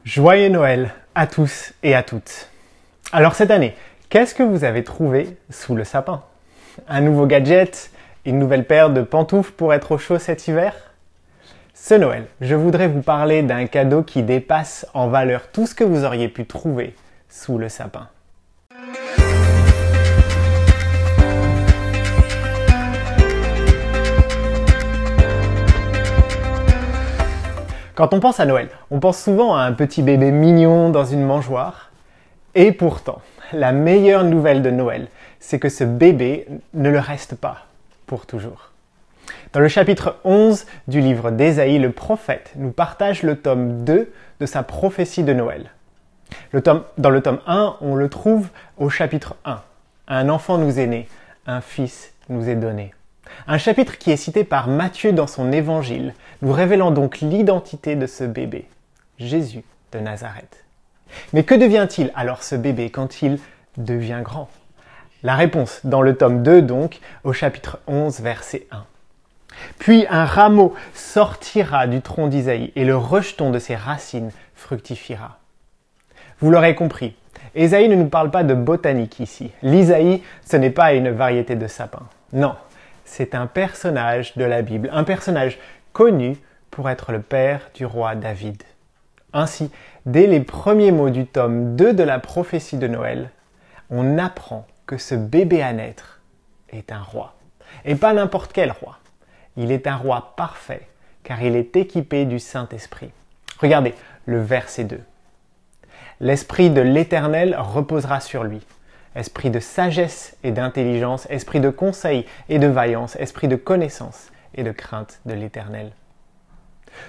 Joyeux Noël à tous et à toutes. Alors cette année, qu'est-ce que vous avez trouvé sous le sapin? Un nouveau gadget? Une nouvelle paire de pantoufles pour être au chaud cet hiver? Ce Noël, je voudrais vous parler d'un cadeau qui dépasse en valeur tout ce que vous auriez pu trouver sous le sapin. Quand on pense à Noël, on pense souvent à un petit bébé mignon dans une mangeoire. Et pourtant, la meilleure nouvelle de Noël, c'est que ce bébé ne le reste pas pour toujours. Dans le chapitre 11 du livre d'Ésaïe, le prophète nous partage le tome 2 de sa prophétie de Noël. Dans le tome 1, on le trouve au chapitre 1. Un enfant nous est né, un fils nous est donné. Un chapitre qui est cité par Matthieu dans son évangile, nous révélant donc l'identité de ce bébé, Jésus de Nazareth. Mais que devient-il alors ce bébé quand il devient grand? La réponse dans le tome 2 donc, au chapitre 11, verset 1. Puis un rameau sortira du tronc d'Isaïe et le rejeton de ses racines fructifiera. Vous l'aurez compris, Ésaïe ne nous parle pas de botanique ici. L'Isaïe, ce n'est pas une variété de sapin. Non, c'est un personnage de la Bible, un personnage connu pour être le père du roi David. Ainsi, dès les premiers mots du tome 2 de la prophétie de Noël, on apprend que ce bébé à naître est un roi. Et pas n'importe quel roi. Il est un roi parfait, car il est équipé du Saint-Esprit. Regardez le verset 2. L'Esprit de l'Éternel reposera sur lui. Esprit de sagesse et d'intelligence, esprit de conseil et de vaillance, esprit de connaissance et de crainte de l'Éternel.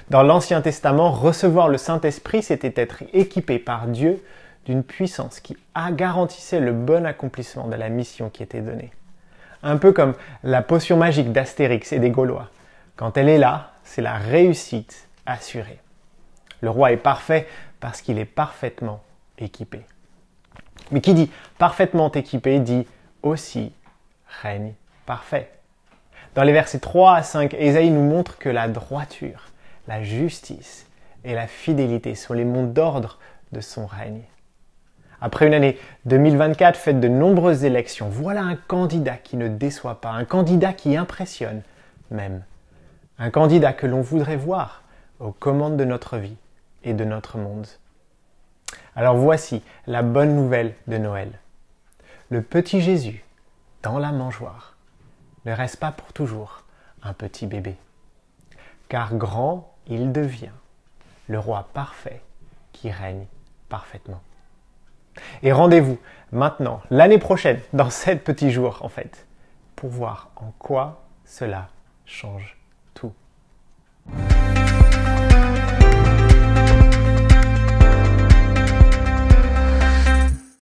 Dans l'Ancien Testament, recevoir le Saint-Esprit, c'était être équipé par Dieu d'une puissance qui garantissait le bon accomplissement de la mission qui était donnée. Un peu comme la potion magique d'Astérix et des Gaulois. Quand elle est là, c'est la réussite assurée. Le roi est parfait parce qu'il est parfaitement équipé. Mais qui dit parfaitement équipé dit aussi règne parfait. Dans les versets 3 à 5, Ésaïe nous montre que la droiture, la justice et la fidélité sont les mots d'ordre de son règne. Après une année 2024 faite de nombreuses élections, voilà un candidat qui ne déçoit pas, un candidat qui impressionne même. Un candidat que l'on voudrait voir aux commandes de notre vie et de notre monde. Alors voici la bonne nouvelle de Noël. Le petit Jésus, dans la mangeoire, ne reste pas pour toujours un petit bébé. Car grand, il devient le roi parfait qui règne parfaitement. Et rendez-vous maintenant, l'année prochaine, dans 7 petits jours en fait, pour voir en quoi cela change.